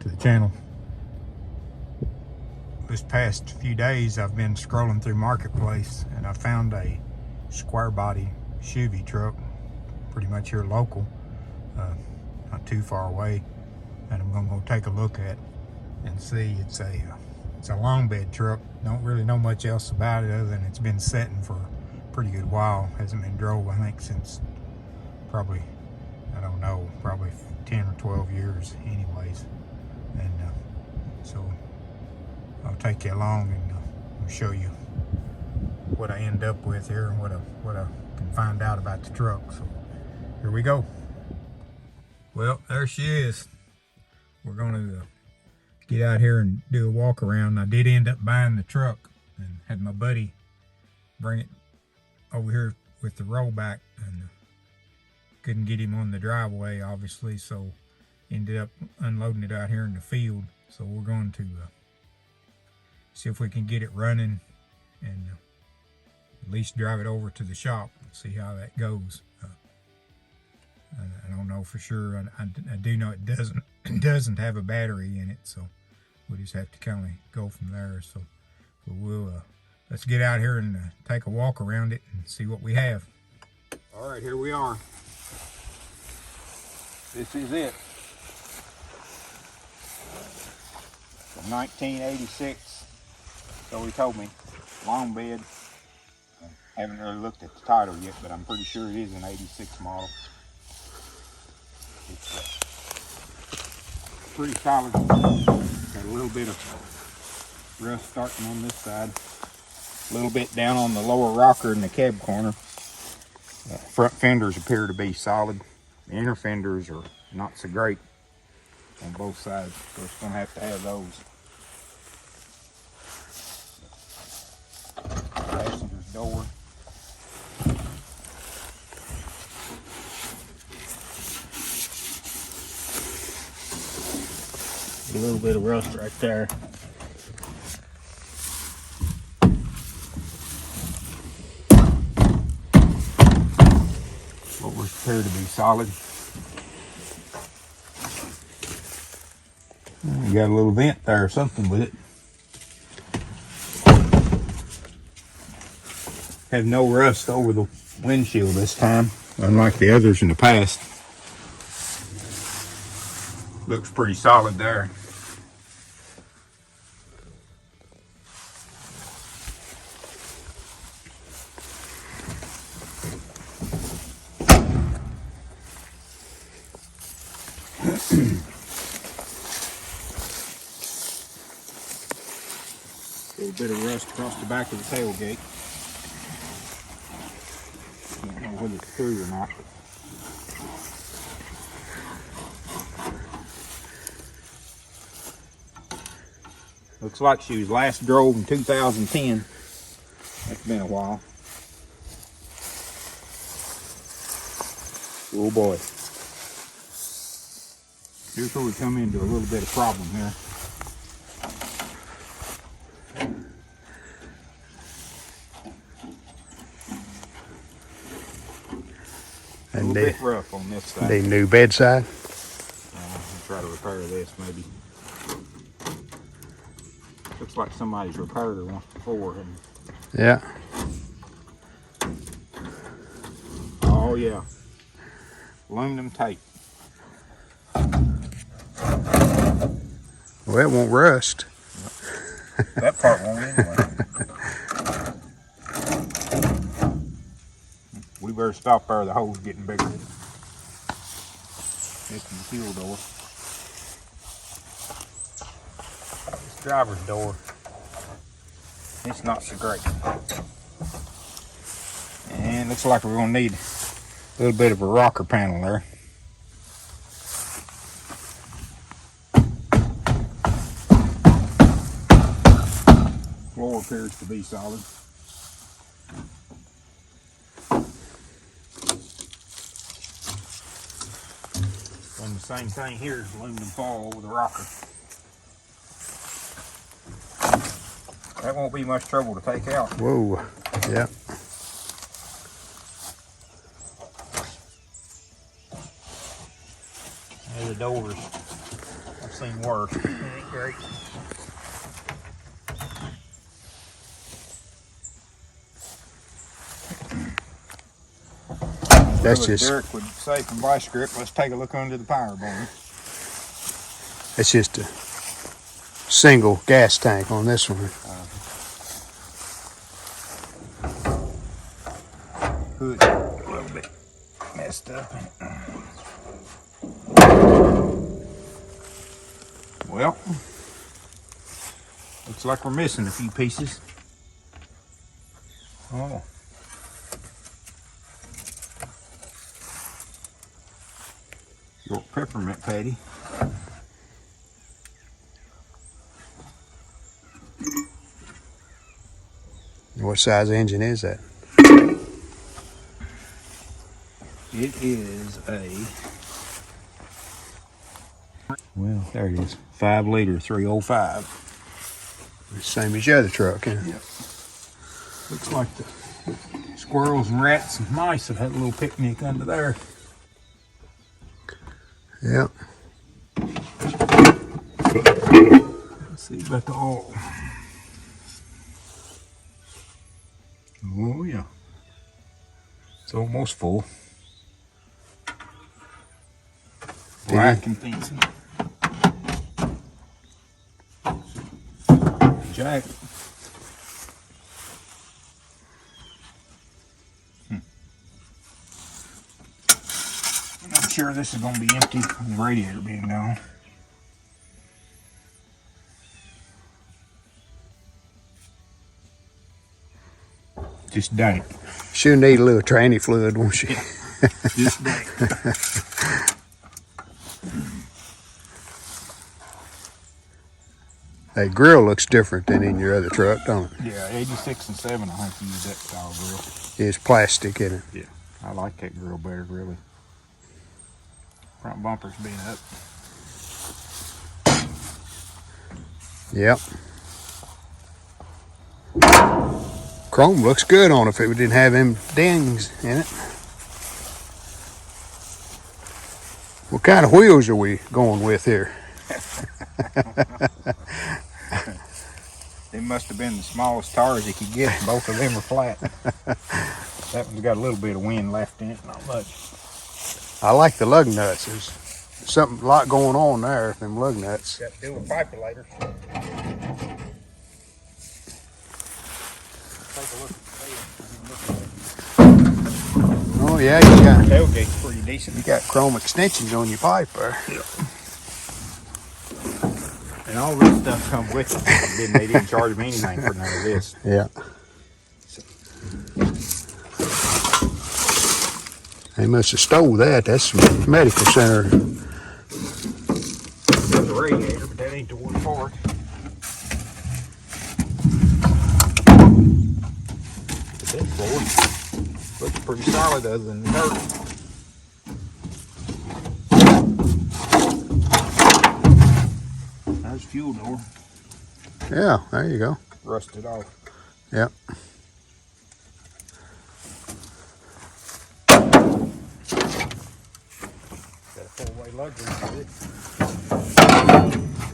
to the channel. This past few days I've been scrolling through Marketplace and I found a square body Chevy truck pretty much here local, not too far away, and I'm gonna go take a look at and see. It's a long bed truck. Don't really know much else about it other than it's been sitting for a pretty good while. Hasn't been drove, I think, since probably, I don't know, probably 10 or 12 years anyways. And so I'll take you along and I'll show you what I end up with here and what I can find out about the truck. So here we go. Well, there she is. We're gonna get out here and do a walk around. I did end up buying the truck and had my buddy bring it over here with the rollback, and couldn't get him on the driveway obviously, so ended up unloading it out here in the field. So we're going to see if we can get it running and at least drive it over to the shop and see how that goes. I don't know for sure. I do know it doesn't have a battery in it, so we'll just have to kind of go from there. So we'll let's get out here and take a walk around it and see what we have. All right, here we are. This is it. From 1986, so he told me. Long bed. I haven't really looked at the title yet, but I'm pretty sure it is an 86 model. It's pretty solid. Got a little bit of rust starting on this side. A little bit down on the lower rocker in the cab corner. Front fenders appear to be solid. The inner fenders are not so great on both sides, so it's going to have those. Passenger's door. A little bit of rust right there. What would appear to be solid. You got a little vent there or something with it. Have no rust over the windshield this time, unlike the others in the past. Looks pretty solid there. A little bit of rust across the back of the tailgate. Don't know whether it's true or not. Looks like she was last drove in 2010. That's been a while. Oh boy. Here's where we come into a little bit of problem here. A little bit rough on this side. The new bedside. I'll try to repair this maybe. Looks like somebody's repaired her once before. Yeah. Oh yeah. Aluminum tape. Well, it won't rust. That part won't anyway. We better stop there. The hole's getting bigger. This is the fuel door. This driver's door. It's not so great. And looks like we're going to need a little bit of a rocker panel there. Floor appears to be solid. And the same thing here is aluminum foil over the rocker. That won't be much trouble to take out. Whoa. Yeah. There's the doors. seen worse. It ain't great. That's Well, just Derek would say from vice grip, let's take a look under the power barn. that's just a single gas tank on this one. Hood a little bit messed up. Well, looks like we're missing a few pieces. Oh. Your peppermint patty. What size engine is that? It is a, well, there it is, 5 liter 305. Same as your other truck, huh? Yep. Looks like the squirrels and rats and mice have had a little picnic under there. Yep. Let's see about the oil. Oh yeah. It's almost full. Black and fancy. Jack. I'm sure this is going to be empty with the radiator being gone. Just dank. She'll need a little tranny fluid, won't she? Just dank. That grill looks different than in your other truck, don't it? Yeah, 86 and 7, I think you use that style grill. It's plastic, isn't it? Yeah, I like that grill better, really. Front bumper's being up. Yep. Chrome looks good on it if it didn't have them dings in it. What kind of wheels are we going with here? They must have been the smallest tires they could get. Both of them are flat. That one's got a little bit of wind left in it, not much. I like the lug nuts. There's something a lot going on there, them lug nuts. Got to do with pipelators. Take a look at the Oh yeah, you got tailgate's pretty decent. you got chrome extensions on your pipe there. Yep. And all this stuff come with it. They didn't charge me anything for none of this. Yeah. They must have stole that. That's some medical center. There's a radiator, but that ain't the one for it. But that board looks pretty solid other than the dirt. There's fuel door. Yeah, there you go. Rusted off. Yep. Got a 4-way luxury with it.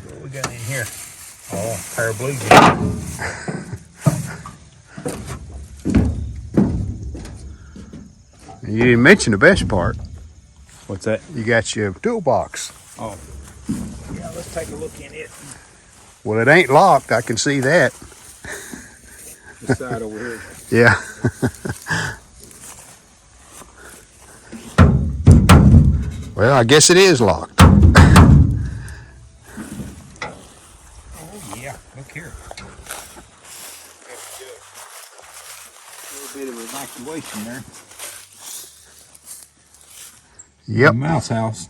What we got in here? Oh, a pair of blue jeans. You didn't mention the best part. What's that? You got your toolbox. Oh. Yeah, let's take a look in it. Well, it ain't locked. I can see that. This side over here. Yeah. Well, I guess it is locked. Oh yeah, look here. A little bit of evacuation there. Yep. Mouse house.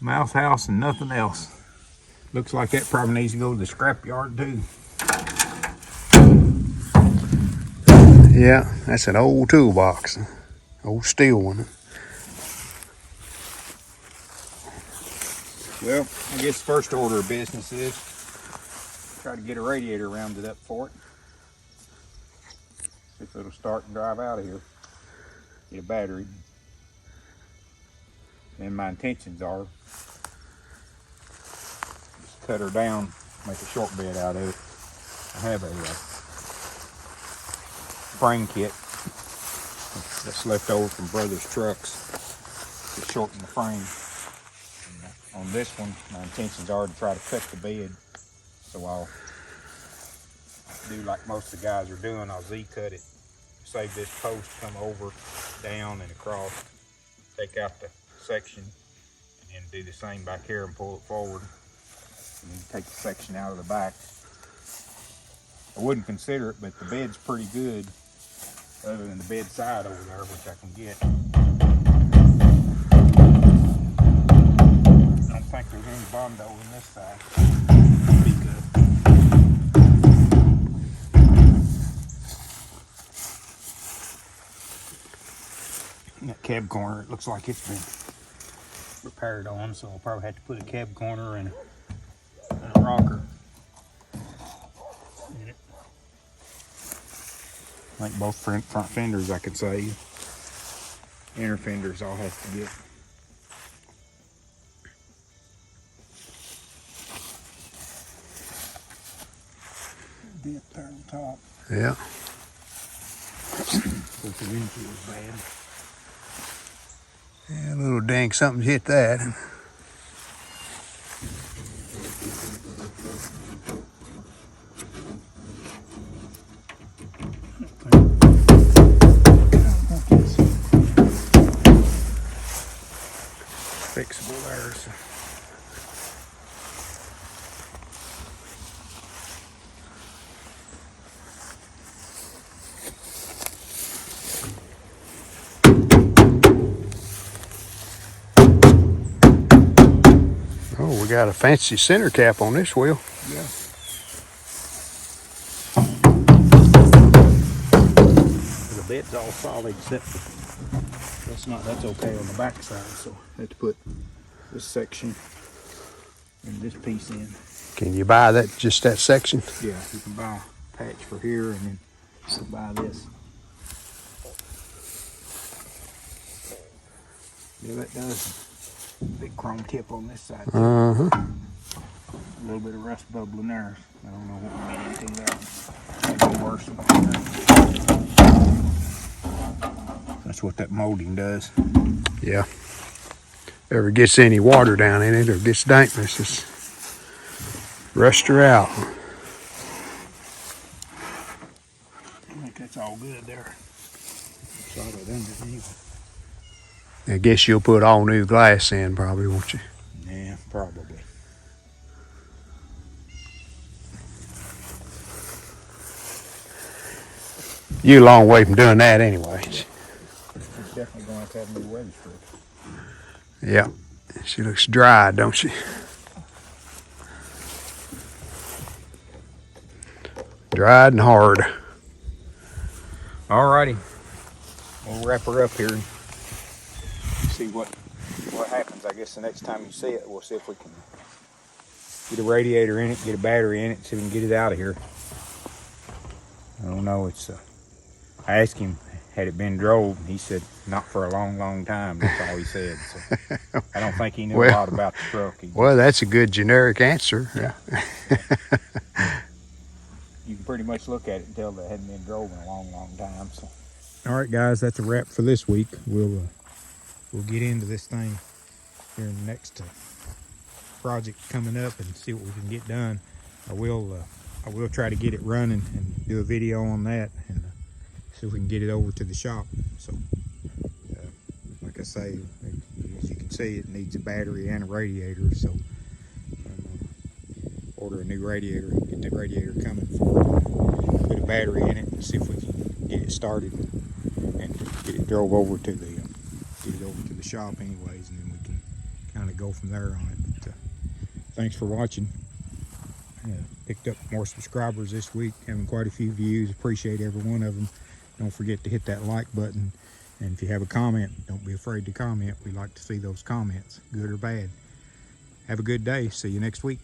Mouse house and nothing else. Looks like that probably needs to go to the scrap yard too. Yeah, that's an old toolbox. Old steel one. Well, I guess first order of business is try to get a radiator rounded up for it. See if it'll start and drive out of here. Get a battery. And my intentions are just cut her down, make a short bed out of it. I have a frame kit that's left over from Brothers Trucks to shorten the frame. And on this one, my intentions are to try to cut the bed. So I'll do like most of the guys are doing. I'll Z-cut it, save this post, come over, down, and across, take out the section, and then do the same back here and pull it forward, and then take the section out of the back. I wouldn't consider it, but the bed's pretty good, other than the bed side over there, which I can get. I don't think there's any bondo on this side. That'd be good. And that cab corner, it looks like it's been repaired on, so I'll probably have to put a cab corner and a rocker in it. I think both front fenders I could save. Inner fenders I'll have to get. Dip there on top. Yeah. But the windshield's bad. Yeah, a little dang something hit that. Fixable there. So. Oh, we got a fancy center cap on this wheel. Yeah. The bed's all solid except that's okay on the back side, so I have to put this section and this piece in. Can you buy that, just that section? Yeah, you can buy a patch for here and then you buy this. Yeah, that does. Big chrome tip on this side. Uh-huh. A little bit of rust bubbling there. I don't know what we'll get into there. Maybe worse than that's what that molding does. Yeah. Ever gets any water down in it or gets dampness, just rust her out. I think that's all good there. Solid underneath. I guess you'll put all new glass in probably, won't you? Yeah, probably. You're a long way from doing that anyways. She's definitely going to have a new weather strip. Yeah. She looks dry, don't she? Dried and hard. Alrighty. We'll wrap her up here and see what happens. I guess the next time you see it, we'll see if we can get a radiator in it, get a battery in it, see if we can get it out of here. I don't know. I asked him, had it been drove? He said, not for a long, long time. That's all he said. So I don't think he knew a lot about the truck. Well, that's a good generic answer. Yeah. You can pretty much look at it and tell that it hadn't been drove in a long, long time. So. All right, guys, that's a wrap for this week. We'll get into this thing here in the next project coming up and see what we can get done. I will try to get it running and do a video on that and see if we can get it over to the shop. So, like I say, as you can see, it needs a battery and a radiator. So, order a new radiator, get the radiator coming for it, put a battery in it, and see if we can get it started and get it drove over to the shop anyways, and then we can kind of go from there on it. But thanks for watching. Picked up more subscribers this week, having quite a few views. Appreciate every one of them. Don't forget to hit that like button, and if you have a comment, don't be afraid to comment. We like to see those comments, good or bad. Have a good day. See you next week.